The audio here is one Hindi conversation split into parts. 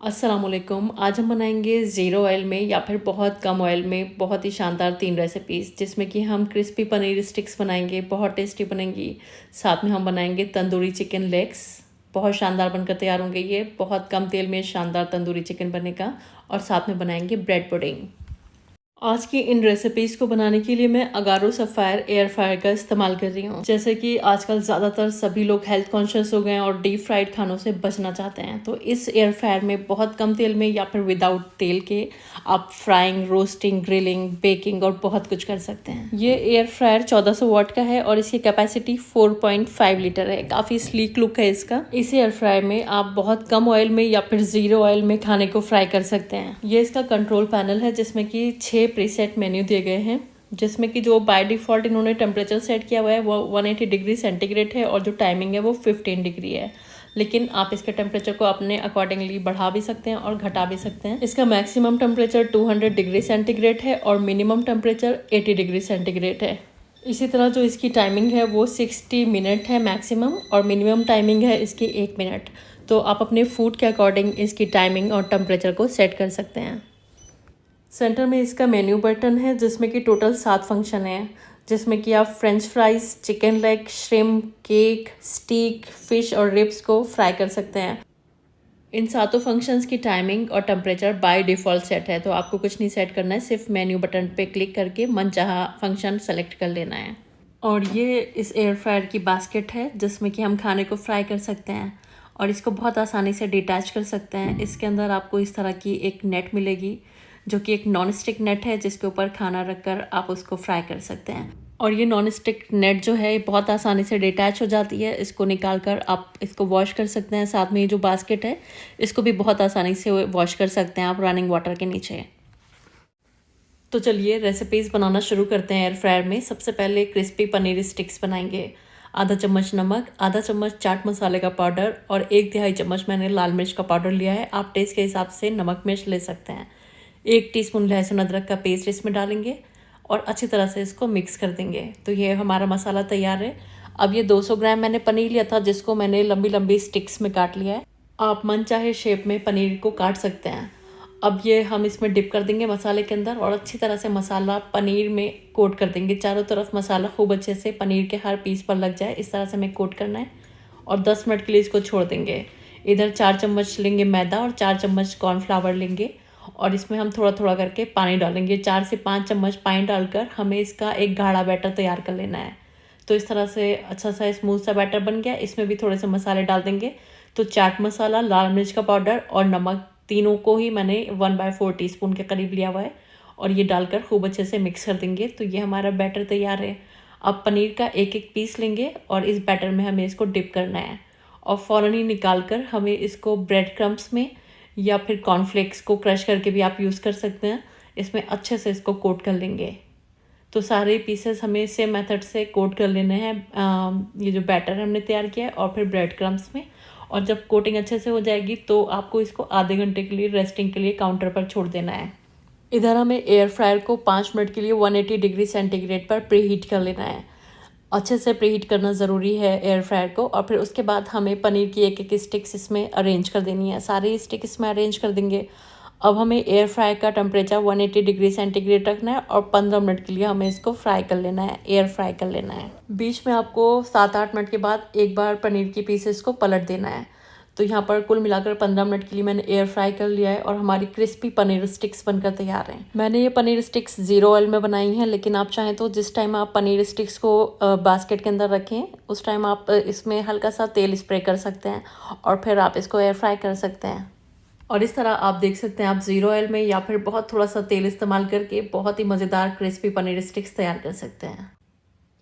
अस्सलामुअलैकुम। आज हम बनाएंगे ज़ीरो ऑयल में या फिर बहुत कम ऑयल में बहुत ही शानदार 3 रेसिपीज़, जिसमें कि हम क्रिस्पी पनीर स्टिक्स बनाएंगे, बहुत टेस्टी बनेंगी। साथ में हम बनाएंगे तंदूरी चिकन लेग्स, बहुत शानदार बनकर तैयार होंगे। ये बहुत कम तेल में शानदार तंदूरी चिकन बनेगा। और साथ में बनाएंगे ब्रेड पुडिंग। आज की इन रेसिपीज़ को बनाने के लिए मैं अगारो सफ़ायर एयर फ्रायर का इस्तेमाल कर रही हूँ। जैसे कि आजकल ज़्यादातर सभी लोग हेल्थ कॉन्शियस हो गए हैं और डीप फ्राइड खानों से बचना चाहते हैं, तो इस एयर फ्रायर में बहुत कम तेल में या फिर विदाउट तेल के आप फ्राइंग, रोस्टिंग, ग्रिलिंग, बेकिंग और बहुत कुछ कर सकते हैं। ये एयर फ्रायर 1400 वाट का है और इसकी कैपेसिटी 4.5 लीटर है। काफ़ी स्लीक लुक है इसका। इस एयर फ्रायर में आप बहुत कम ऑयल में या फिर ज़ीरो ऑयल में खाने को फ्राई कर सकते हैं। ये इसका कंट्रोल पैनल है जिसमें कि 6 प्रीसेट मेन्यू दिए गए हैं, जिसमें कि जो बाय डिफ़ॉल्ट इन्होंने टेम्परेचर सेट किया हुआ है वो 180 डिग्री सेंटीग्रेड है और जो टाइमिंग है वो 15 डिग्री है। लेकिन आप इसके टेम्परेचर को अपने अकॉर्डिंगली बढ़ा भी सकते हैं और घटा भी सकते हैं। इसका मैक्सिमम टेम्परेचर 200 डिग्री सेंटीग्रेड है और मिनिमम टेम्परेचर 80 डिग्री सेंटीग्रेड है। इसी तरह जो इसकी टाइमिंग है वो 60 मिनट है मैक्सिमम और मिनिमम टाइमिंग है इसकी 1 मिनट। तो आप अपने फूड के अकॉर्डिंग इसकी टाइमिंग और टेम्परेचर को सेट कर सकते हैं। सेंटर में इसका मेन्यू बटन है जिसमें कि टोटल 7 फंक्शन है, जिसमें कि आप French fries, chicken leg, shrimp, cake, steak, fish और रिब्स को फ्राई कर सकते हैं। इन सातों फंक्शंस की टाइमिंग और टेम्परेचर बाय डिफ़ॉल्ट सेट है, तो आपको कुछ नहीं सेट करना है, सिर्फ मेन्यू बटन पे क्लिक करके मनचाहा फंक्शन सेलेक्ट कर लेना है। और ये इस एयर फ्रायर की बास्केट है जिसमें कि हम खाने को फ्राई कर सकते हैं और इसको बहुत आसानी से डिटैच कर सकते हैं। इसके अंदर आपको इस तरह की एक नेट मिलेगी जो कि एक नॉन स्टिक नेट है, जिसके ऊपर खाना रखकर आप उसको फ्राई कर सकते हैं। और ये नॉन स्टिक नेट जो है बहुत आसानी से डिटैच हो जाती है। इसको निकाल कर आप इसको वॉश कर सकते हैं। साथ में ये जो बास्केट है इसको भी बहुत आसानी से वॉश कर सकते हैं आप रनिंग वाटर के नीचे। तो चलिए रेसिपीज़ बनाना शुरू करते हैं एयर फ्रायर में। सबसे पहले क्रिस्पी पनीर स्टिक्स बनाएंगे। आधा चम्मच नमक, आधा चम्मच चाट मसाले का पाउडर और 1/3 चम्मच मैंने लाल मिर्च का पाउडर लिया है। आप टेस्ट के हिसाब से नमक मिर्च ले सकते हैं। 1 टीस्पून लहसुन अदरक का पेस्ट इसमें डालेंगे और अच्छी तरह से इसको मिक्स कर देंगे। तो ये हमारा मसाला तैयार है। अब ये 200 ग्राम मैंने पनीर लिया था जिसको मैंने लंबी लंबी स्टिक्स में काट लिया है। आप मन चाहे शेप में पनीर को काट सकते हैं। अब ये हम इसमें डिप कर देंगे मसाले के अंदर और अच्छी तरह से मसाला पनीर में कोट कर देंगे। चारों तरफ मसाला खूब अच्छे से पनीर के हर पीस पर लग जाए, इस तरह से हमें कोट करना है और 10 मिनट के लिए इसको छोड़ देंगे। इधर 4 चम्मच लेंगे मैदा और 4 चम्मच कॉर्नफ्लावर लेंगे और इसमें हम थोड़ा थोड़ा करके पानी डालेंगे। 4 से 5 चम्मच पानी डालकर हमें इसका एक गाढ़ा बैटर तैयार कर लेना है। तो इस तरह से अच्छा सा स्मूथ सा बैटर बन गया। इसमें भी थोड़े से मसाले डाल देंगे। तो चाट मसाला, लाल मिर्च का पाउडर और नमक, तीनों को ही मैंने 1/4 टीस्पून के करीब लिया हुआ है और ये डालकर खूब अच्छे से मिक्स कर देंगे। तो ये हमारा बैटर तैयार है। अब पनीर का एक एक पीस लेंगे और इस बैटर में हमें इसको डिप करना है और फ़ौरन ही निकाल कर हमें इसको ब्रेड क्रम्स में या फिर कॉर्नफ्लेक्स को क्रश करके भी आप यूज़ कर सकते हैं, इसमें अच्छे से इसको कोट कर लेंगे। तो सारे पीसेस हमें सेम मेथड से कोट कर लेने हैं ये जो बैटर हमने तैयार किया है और फिर ब्रेड क्रम्स में। और जब कोटिंग अच्छे से हो जाएगी तो आपको इसको आधे घंटे के लिए रेस्टिंग के लिए काउंटर पर छोड़ देना है। इधर हमें एयर फ्रायर को 5 मिनट के लिए 180 डिग्री सेंटीग्रेड पर प्रीहीट कर लेना है। अच्छे से प्रीहीट करना ज़रूरी है एयर फ्रायर को। और फिर उसके बाद हमें पनीर की एक एक स्टिक्स इसमें अरेंज कर देनी है। सारी स्टिक इसमें अरेंज कर देंगे। अब हमें एयर फ्राई का टेम्परेचर 180 डिग्री सेंटीग्रेड रखना है और 15 मिनट के लिए हमें इसको फ्राई कर लेना है, एयर फ्राई कर लेना है। बीच में आपको 7-8 मिनट के बाद एक बार पनीर की पीसेस को पलट देना है। तो यहाँ पर कुल मिलाकर 15 मिनट के लिए मैंने एयर फ्राई कर लिया है और हमारी क्रिस्पी पनीर स्टिक्स बनकर तैयार हैं। मैंने ये पनीर स्टिक्स ज़ीरो ऑयल में बनाई हैं, लेकिन आप चाहें तो जिस टाइम आप पनीर स्टिक्स को बास्केट के अंदर रखें उस टाइम आप इसमें हल्का सा तेल स्प्रे कर सकते हैं और फिर आप इसको एयर फ्राई कर सकते हैं। और इस तरह आप देख सकते हैं आप ज़ीरो ऑयल में या फिर बहुत थोड़ा सा तेल इस्तेमाल करके बहुत ही मज़ेदार क्रिस्पी पनीर स्टिक्स तैयार कर सकते हैं।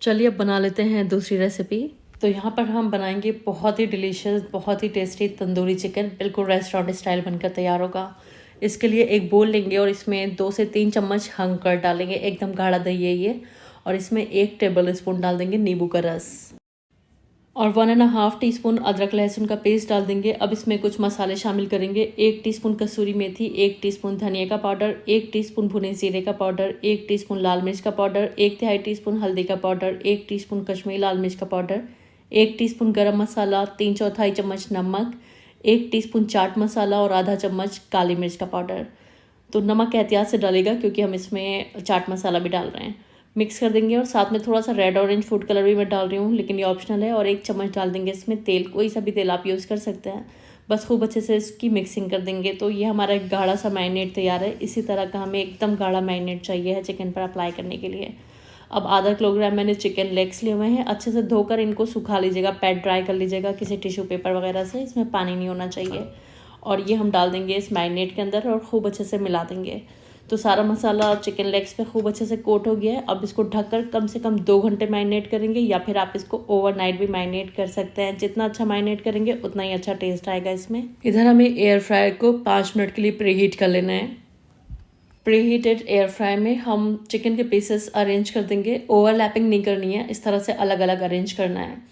चलिए अब बना लेते हैं दूसरी रेसिपी। तो यहाँ पर हम बनाएंगे बहुत ही डिलीशियस, बहुत ही टेस्टी तंदूरी चिकन, बिल्कुल रेस्टोरेंट स्टाइल बनकर तैयार होगा। इसके लिए एक बोल लेंगे और इसमें 2 से 3 चम्मच हंग कर्ड डालेंगे। एकदम गाढ़ा दही है ये। और इसमें 1 टेबल स्पून डाल देंगे नींबू का रस और 1.5 टीस्पून अदरक लहसुन का पेस्ट डाल देंगे। अब इसमें कुछ मसाले शामिल करेंगे। 1 टीस्पून कसूरी मेथी, 1 टीस्पून धनिया का पाउडर, 1 टीस्पून भुने जीरे का पाउडर, 1 टीस्पून लाल मिर्च का पाउडर, 1/2 टीस्पून हल्दी का पाउडर, 1 टीस्पून कश्मीरी लाल मिर्च का पाउडर, 1 टीस्पून गरम मसाला, 3/4 चम्मच नमक, 1 टीस्पून चाट मसाला और आधा चम्मच काली मिर्च का पाउडर। तो नमक एहतियात से डालेगा क्योंकि हम इसमें चाट मसाला भी डाल रहे हैं। मिक्स कर देंगे और साथ में थोड़ा सा रेड ऑरेंज फूड कलर भी मैं डाल रही हूँ, लेकिन ये ऑप्शनल है। और 1 चम्मच डाल देंगे इसमें तेल, कोई सा भी तेल आप यूज़ कर सकते हैं। बस खूब अच्छे से इसकी मिक्सिंग कर देंगे। तो ये हमारा एक गाढ़ा सा मैरिनेट तैयार है। इसी तरह का हमें एकदम गाढ़ा मैरिनेट चाहिए है चिकन पर अप्लाई करने के लिए। अब आधा किलोग्राम मैंने चिकन लेग्स लिए हुए हैं। अच्छे से धोकर इनको सुखा लीजिएगा, पैड ड्राई कर लीजिएगा किसी टिश्यू पेपर वगैरह से। इसमें पानी नहीं होना चाहिए। और ये हम डाल देंगे इस मैरिनेट के अंदर और खूब अच्छे से मिला देंगे। तो सारा मसाला चिकन लेग्स पे खूब अच्छे से कोट हो गया है। अब इसको ढककर कम से कम 2 घंटे मैरिनेट करेंगे, या फिर आप इसको ओवरनाइट भी मैरिनेट कर सकते हैं। जितना अच्छा मैरिनेट करेंगे उतना ही अच्छा टेस्ट आएगा इसमें। इधर हमें एयर फ्रायर को 5 मिनट के लिए प्रीहीट कर लेना है। प्रीहीटेड एयर फ्राई में हम चिकन के पीसेस अरेंज कर देंगे। ओवरलैपिंग नहीं करनी है, इस तरह से अलग अलग अरेंज करना है।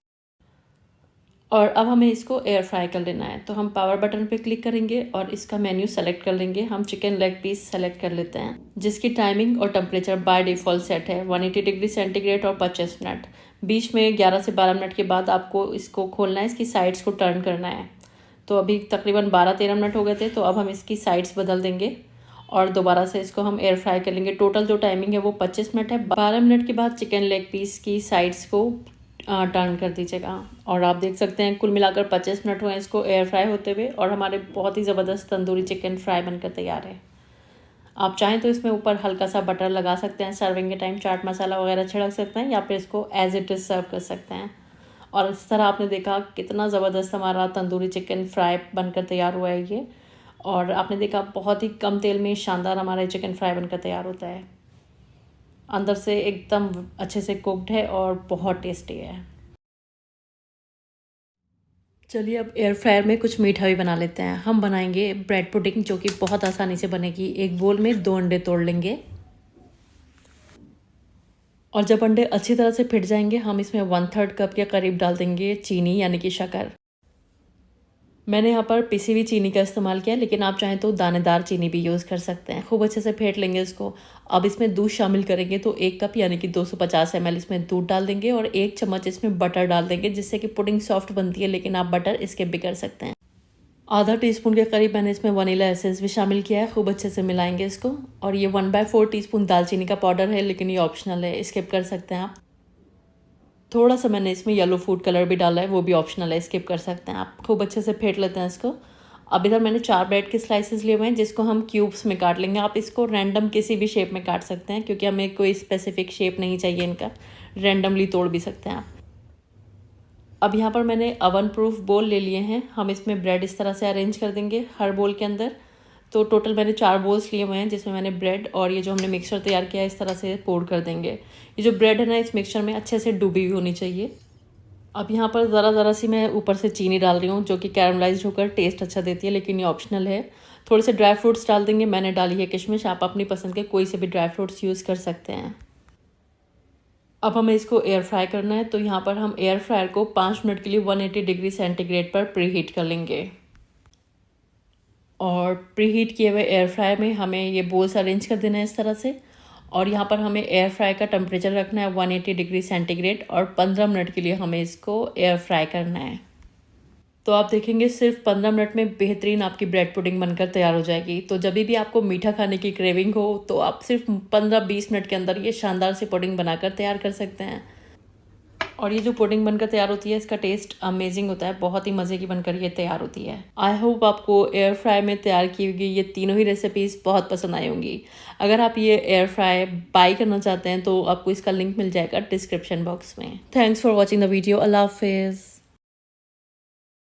और अब हमें इसको एयर फ्राई कर लेना है। तो हम पावर बटन पे क्लिक करेंगे और इसका मेन्यू सेलेक्ट कर लेंगे। हम चिकन लेग पीस सेलेक्ट कर लेते हैं, जिसकी टाइमिंग और टेम्परेचर बाय डिफ़ॉल्ट सेट है 180 डिग्री सेंटीग्रेड और 25 मिनट। बीच में 11 से 12 मिनट के बाद आपको इसको खोलना है, इसकी साइड्स को टर्न करना है। तो अभी तकरीबन 12-13 मिनट हो गए थे, तो अब हम इसकी साइड्स बदल देंगे और दोबारा से इसको हम एयर फ्राई कर लेंगे। टोटल जो टाइमिंग है वो 25 मिनट है। 12 मिनट के बाद चिकन लेग पीस की साइड्स को टर्न कर दीजिएगा। और आप देख सकते हैं कुल मिलाकर 25 मिनट हुए इसको एयर फ्राई होते हुए, और हमारे बहुत ही ज़बरदस्त तंदूरी चिकन फ्राई बनकर तैयार है। आप चाहें तो इसमें ऊपर हल्का सा बटर लगा सकते हैं, सर्विंग के टाइम चाट मसाला वगैरह छिड़क सकते हैं, या फिर इसको एज इट इज़ सर्व कर सकते हैं। और इस तरह आपने देखा कितना ज़बरदस्त हमारा तंदूरी चिकन फ्राई बनकर तैयार हुआ है ये। और आपने देखा बहुत ही कम तेल में शानदार हमारा चिकन फ्राई बनकर तैयार होता है। अंदर से एकदम अच्छे से कुक्ड है और बहुत टेस्टी है। चलिए अब एयर फ्रायर में कुछ मीठा भी बना लेते हैं। हम बनाएंगे ब्रेड पुडिंग, जो कि बहुत आसानी से बनेगी। एक बोल में 2 अंडे तोड़ लेंगे और जब अंडे अच्छी तरह से फिट जाएंगे हम इसमें 1/3 कप के करीब डाल देंगे चीनी, यानी कि शक्कर। मैंने यहाँ पर पिसी हुई चीनी का इस्तेमाल किया, लेकिन आप चाहें तो दानेदार चीनी भी यूज़ कर सकते हैं। खूब अच्छे से फेंट लेंगे इसको। अब इसमें दूध शामिल करेंगे, तो 1 कप यानी कि 250 ml इसमें दूध डाल देंगे और 1 चम्मच इसमें बटर डाल देंगे, जिससे कि पुडिंग सॉफ्ट बनती है, लेकिन आप बटर स्किप भी कर सकते हैं। आधा टीस्पून के करीब मैंने इसमें वनीला एसेंस भी शामिल किया है। खूब अच्छे से मिलाएंगे इसको। और ये 1/4 टीस्पून दालचीनी का पाउडर है, लेकिन ये ऑप्शनल है, स्किप कर सकते हैं आप। थोड़ा सा मैंने इसमें येलो फूड कलर भी डाला है, वो भी ऑप्शनल है, स्किप कर सकते हैं आप। खूब अच्छे से फेंट लेते हैं इसको। अब इधर मैंने 4 ब्रेड के स्लाइसेस लिए हुए हैं, जिसको हम क्यूब्स में काट लेंगे। आप इसको रैंडम किसी भी शेप में काट सकते हैं, क्योंकि हमें कोई स्पेसिफिक शेप नहीं चाहिए इनका। रैंडमली तोड़ भी सकते हैं आप। अब यहाँ पर मैंने अवन प्रूफ बोल ले लिए हैं। हम इसमें ब्रेड इस तरह से अरेंज कर देंगे हर बोल के अंदर। तो टोटल मैंने 4 बोल्स लिए हुए हैं, जिसमें मैंने ब्रेड और ये जो हमने मिक्सचर तैयार किया है इस तरह से पोर कर देंगे। ये जो ब्रेड है ना, इस मिक्सचर में अच्छे से डूबी हुई होनी चाहिए। अब यहाँ पर ज़रा सी मैं ऊपर से चीनी डाल रही हूँ, जो कि कैरमलाइज होकर टेस्ट अच्छा देती है, लेकिन ये ऑप्शनल है। थोड़े से ड्राई फ्रूट्स डाल देंगे। मैंने डाली है किशमिश, आप अपनी पसंद के कोई से भी ड्राई फ्रूट्स यूज़ कर सकते हैं। अब हमें इसको एयर फ्राई करना है। तो यहाँ पर हम एयर फ्रायर को 5 मिनट के लिए 180 डिग्री सेंटीग्रेड पर प्रीहीट कर लेंगे। और प्रीहीट किए हुए एयर फ्रायर में हमें ये बोल्स अरेंज कर देना है इस तरह से। और यहाँ पर हमें एयर फ्राई का टेम्परेचर रखना है 180 डिग्री सेंटीग्रेड, और 15 मिनट के लिए हमें इसको एयर फ्राई करना है। तो आप देखेंगे सिर्फ 15 मिनट में बेहतरीन आपकी ब्रेड पुडिंग बनकर तैयार हो जाएगी। तो जब भी आपको मीठा खाने की क्रेविंग हो, तो आप सिर्फ 15-20 मिनट के अंदर ये शानदार सी पुडिंग बनाकर तैयार कर सकते हैं। और ये जो पुडिंग बनकर तैयार होती है, इसका टेस्ट अमेजिंग होता है, बहुत ही मज़े की बनकर ये तैयार होती है। आई होप आपको एयर फ्राई में तैयार की हुई ये तीनों ही रेसिपीज़ बहुत पसंद आई होंगी। अगर आप ये एयर फ्राई बाय करना चाहते हैं तो आपको इसका लिंक मिल जाएगा डिस्क्रिप्शन बॉक्स में। Thanks for watching the video. अल्लाह हाफिज़।